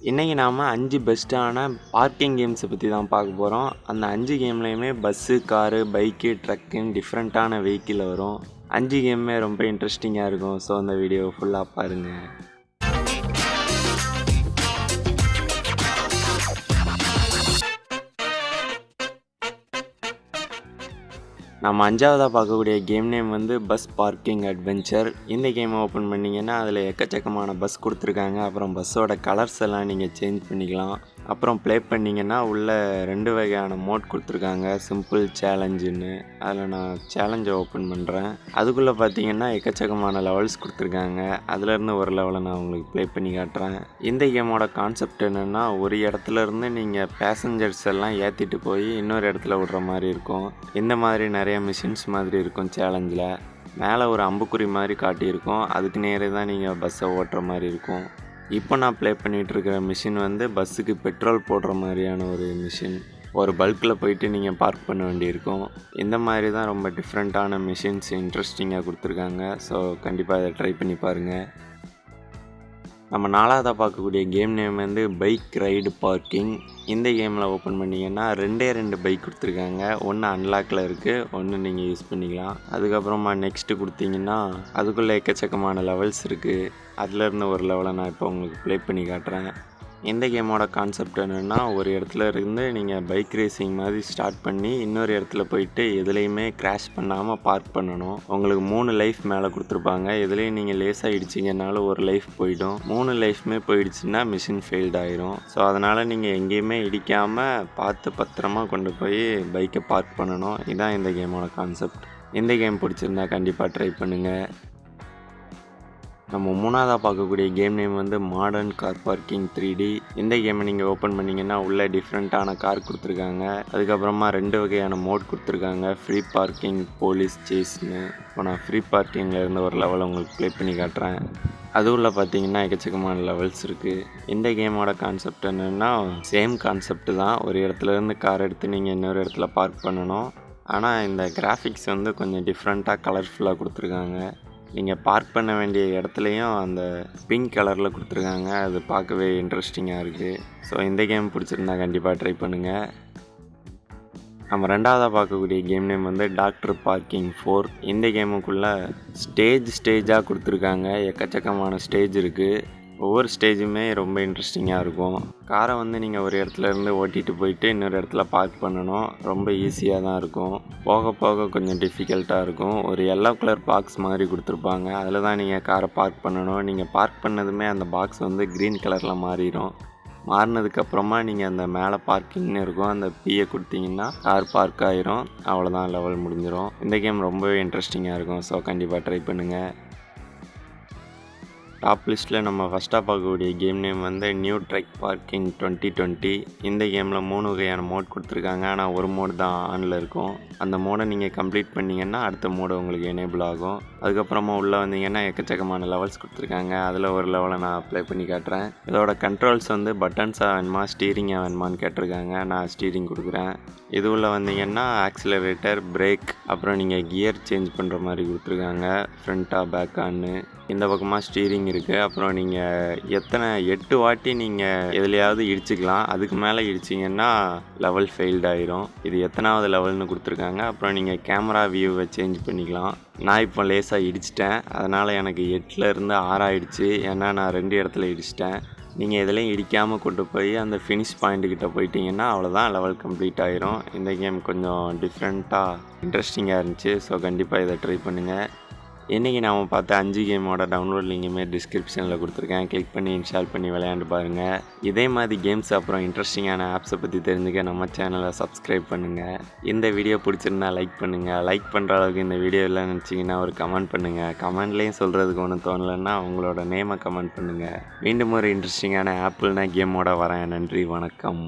இன்றைக்கி நாம் 5 பெஸ்ட்டான பார்க்கிங் கேம்ஸை பற்றி தான் பார்க்க போகிறோம். அந்த 5 கேம்லேயுமே பஸ்ஸு, காரு, பைக்கு, ட்ரக்குன்னு டிஃப்ரெண்ட்டான வெஹிக்கிள் வரும். 5 கேமுமே ரொம்ப இன்ட்ரெஸ்டிங்காக இருக்கும். ஸோ அந்த வீடியோவை ஃபுல்லாக பாருங்கள். நம்ம 5ஆவதாக பார்க்கக்கூடிய கேம் நேம் வந்து பஸ் பார்க்கிங் அட்வென்ச்சர். இந்த கேமை ஓப்பன் பண்ணிங்கன்னா அதில் எக்கச்சக்கமான பஸ் கொடுத்துருக்காங்க. அப்புறம் பஸ்ஸோட கலர்ஸ் எல்லாம் நீங்கள் சேஞ்ச் பண்ணிக்கலாம். அப்புறம் ப்ளே பண்ணிங்கன்னா உள்ளே 2 வகையான மோட் கொடுத்துருக்காங்க, சிம்பிள் சேலஞ்சுன்னு. அதில் நான் சேலஞ்சை ஓப்பன் பண்ணுறேன். அதுக்குள்ளே பார்த்தீங்கன்னா எக்கச்சக்கமான லெவல்ஸ் கொடுத்துருக்காங்க. அதுலேருந்து ஒரு லெவலை நான் உங்களுக்கு ப்ளே பண்ணி காட்டுறேன். இந்த கேமோட கான்செப்ட் என்னென்னா, ஒரு இடத்துலேருந்து நீங்கள் பேசஞ்சர்ஸ் எல்லாம் ஏற்றிட்டு போய் இன்னொரு இடத்துல விடுற மாதிரி இருக்கும். இந்த மாதிரி நிறைய மிஷின்ஸ் மாதிரி இருக்கும். சேலஞ்சில் மேலே ஒரு அம்புக்குறி மாதிரி காட்டியிருக்கும். அதுக்கு நேரே தான் நீங்கள் பஸ்ஸை ஓட்டுற மாதிரி இருக்கும். இப்போ நான் ப்ளே பண்ணிகிட்ருக்கிற மிஷின் வந்து பஸ்ஸுக்கு பெட்ரோல் போடுற மாதிரியான ஒரு மிஷின். ஒரு பல்கில் போயிட்டு நீங்கள் பார்க் பண்ண வேண்டியிருக்கும். இந்த மாதிரி தான் ரொம்ப டிஃப்ரெண்ட்டான மிஷின்ஸ் இன்ட்ரெஸ்டிங்காக கொடுத்துருக்காங்க. ஸோ கண்டிப்பாக இதை ட்ரை பண்ணி பாருங்கள். நம்ம 4ஆவதாக பார்க்கக்கூடிய கேம் நேம் வந்து பைக் ரைடு பார்க்கிங். இந்த கேமில் ஓப்பன் பண்ணிங்கன்னா 2 பைக் கொடுத்துருக்காங்க. ஒன்று அன்லாக்கில் இருக்குது, ஒன்று நீங்கள் யூஸ் பண்ணிக்கலாம். அதுக்கப்புறமா நெக்ஸ்ட்டு கொடுத்தீங்கன்னா அதுக்குள்ளே எக்கச்சக்கமான லெவல்ஸ் இருக்குது. அதுலேருந்து ஒரு லெவலை நான் இப்போ உங்களுக்கு ப்ளே பண்ணி காட்டுறேன். இந்த கேமோட கான்செப்ட் என்னென்னா, ஒரு இடத்துல இருந்து நீங்கள் பைக் ரேசிங் மாதிரி ஸ்டார்ட் பண்ணி இன்னொரு இடத்துல போயிட்டு எதுலேயுமே கிராஷ் பண்ணாமல் பார்க் பண்ணணும். உங்களுக்கு 3 லைஃப் மேலே கொடுத்துருப்பாங்க. எதுலேயும் நீங்கள் லேஸாக இடிச்சிங்கனாலும் ஒரு லைஃப் போயிடும். 3 லைஃப்மே போயிடுச்சுன்னா மிஷின் ஃபெயில்ட் ஆயிரும். ஸோ அதனால் நீங்கள் எங்கேயுமே இடிக்காமல் பார்த்து பத்திரமா கொண்டு போய் பைக்கை பார்க் பண்ணணும். இதுதான் இந்த கேமோட கான்செப்ட். இந்த கேம் பிடிச்சிருந்தா கண்டிப்பாக ட்ரை பண்ணுங்கள். நம்ம 3ஆவதாக பார்க்கக்கூடிய கேம் நேம் வந்து மாடர்ன் கார் பார்க்கிங் 3D. இந்த கேமை நீங்கள் ஓப்பன் பண்ணிங்கன்னா உள்ளே டிஃப்ரெண்ட்டான கார் கொடுத்துருக்காங்க. அதுக்கப்புறமா 2 வகையான மோட் கொடுத்துருக்காங்க, ஃப்ரீ பார்க்கிங், போலீஸ் சேஸ்னு. இப்போ நான் ஃப்ரீ பார்க்கிங்கில் இருந்த ஒரு லெவலை உங்களுக்கு ப்ளே பண்ணி காட்டுறேன். அதுக்குள்ளே பார்த்தீங்கன்னா எக்கச்சக்கமான லெவல்ஸ் இருக்குது. இந்த கேமோட கான்செப்ட் என்னென்னா, சேம் கான்செப்ட் தான். ஒரு இடத்துலேருந்து கார் எடுத்து நீங்கள் இன்னொரு இடத்துல பார்க் பண்ணணும். ஆனால் இந்த கிராஃபிக்ஸ் வந்து கொஞ்சம் டிஃப்ரெண்ட்டாக கலர்ஃபுல்லாக கொடுத்துருக்காங்க. நீங்கள் பார்க் பண்ண வேண்டிய இடத்துலையும் அந்த பிங்க் கலரில் கொடுத்துருக்காங்க. அது பார்க்கவே இன்ட்ரெஸ்டிங்காக இருக்குது. ஸோ இந்த கேம் பிடிச்சிருந்தா கண்டிப்பாக ட்ரை பண்ணுங்கள். நம்ம 2ஆவதாக பார்க்கக்கூடிய கேம் நேம் வந்து டாக்டர்.parking 4. இந்த கேமுக்குள்ளே ஸ்டேஜாக கொடுத்துருக்காங்க. எக்கச்சக்கமான ஸ்டேஜ் இருக்குது. ஒவ்வொரு ஸ்டேஜுமே ரொம்ப இன்ட்ரெஸ்டிங்காக இருக்கும். காரை வந்து நீங்கள் ஒரு இடத்துல இருந்து ஓட்டிகிட்டு போயிட்டு இன்னொரு இடத்துல பார்க் பண்ணணும். ரொம்ப ஈஸியாக தான் இருக்கும். போக போக கொஞ்சம் டிஃபிகல்ட்டாக இருக்கும். ஒரு எல்லோ கலர் பாக்ஸ் மாதிரி கொடுத்துருப்பாங்க. அதில் தான் நீங்கள் காரை பார்க் பண்ணணும். நீங்கள் பார்க் பண்ணதுமே அந்த பாக்ஸ் வந்து க்ரீன் கலரில் மாறிடும். மாறினதுக்கப்புறமா நீங்கள் அந்த மேலே பார்க்கிங்னு இருக்கும், அந்த பீயை கொடுத்தீங்கன்னா கார் பார்க் ஆகிரும். அவ்வளோதான், லெவல் முடிஞ்சிடும். இந்த கேம் ரொம்பவே இன்ட்ரெஸ்டிங்காக இருக்கும். ஸோ கண்டிப்பாக ட்ரை பண்ணுங்கள். டாப் லிஸ்ட்டில் நம்ம ஃபஸ்ட்டாக பார்க்கக்கூடிய கேம் நேம் வந்து நியூ ட்ரக் பார்க்கிங் 2020. இந்த கேமில் 3 வகையான மோட் கொடுத்துருக்காங்க. ஆனால் ஒரு மோடு தான் ஆனில் இருக்கும். அந்த மோடை நீங்கள் கம்ப்ளீட் பண்ணிங்கன்னா அடுத்த மோடு உங்களுக்கு எனேபிள் ஆகும். அதுக்கப்புறமா உள்ளே வந்தீங்கன்னா எக்கச்சக்கமான லெவல்ஸ் கொடுத்துருக்காங்க. அதில் ஒரு லெவலை நான் அப்ளை பண்ணி காட்டுறேன். இதோட கண்ட்ரோல்ஸ் வந்து பட்டன்ஸாக வேணுமா ஸ்டீரிங்காக வேணுமான்னு கேட்டிருக்காங்க. நான் ஸ்டீரிங் கொடுக்குறேன். இது உள்ளே வந்தீங்கன்னா ஆக்சிலரேட்டர், பிரேக், அப்புறம் நீங்கள் கியர் சேஞ்ச் பண்ணுற மாதிரி கொடுத்துருக்காங்க, ஃப்ரண்ட்டாக பேக்கான்னு. இந்த பக்கமாக ஸ்டீரிங் இருக்குது. அப்புறம் நீங்கள் 8 வாட்டி நீங்கள் எதுலையாவது இடிச்சிக்கலாம். அதுக்கு மேலே இடிச்சிங்கன்னா லெவல் ஃபெயில்ட் ஆயிரும். இது எத்தனாவது லெவல்னு கொடுத்துருக்காங்க. அப்புறம் நீங்கள் கேமரா வியூவை சேஞ்ச் பண்ணிக்கலாம். நான் இப்போ லேசாக இடிச்சிட்டேன். அதனால் எனக்கு 8லேருந்து 6 ஆகிடுச்சு. ஏன்னா நான் 2 இடத்துல இடிச்சிட்டேன். நீங்கள் எதுலையும் இடிக்காமல் கொண்டு போய் அந்த ஃபினிஷ் பாயிண்ட்டுக்கிட்ட போயிட்டீங்கன்னா அவ்வளோதான், லெவல் கம்ப்ளீட் ஆயிரும். இந்த கேம் கொஞ்சம் டிஃப்ரெண்ட்டாக இன்ட்ரெஸ்டிங்காக இருந்துச்சு. ஸோ கண்டிப்பாக இதை ட்ரை பண்ணுங்கள். இன்றைக்கி நாம் பார்த்த 5 கேமோட டவுன்லோட் லிங்குமே டிஸ்கிரிப்ஷனில் கொடுத்துருக்கேன். கிளிக் பண்ணி இன்ஸ்டால் பண்ணி விளையாண்டு பாருங்கள். இதே மாதிரி கேம்ஸ் அப்புறம் இன்ட்ரெஸ்டிங்கான ஆப்ஸை பற்றி தெரிஞ்சுக்க நம்ம சேனலை சப்ஸ்கிரைப் பண்ணுங்கள். இந்த வீடியோ பிடிச்சிருந்தா லைக் பண்ணுங்கள். லைக் பண்ணுற அளவுக்கு இந்த வீடியோ இல்லை நினச்சிங்கன்னா ஒரு கமெண்ட் பண்ணுங்கள். கமெண்ட்லேயும் சொல்கிறதுக்கு ஒன்றும் தோணலைன்னா உங்களோட நேமை கமெண்ட் பண்ணுங்கள். மீண்டும் ஒரு இன்ட்ரெஸ்டிங்கான ஆப்பிள்னா கேமோட வரேன். நன்றி, வணக்கம்.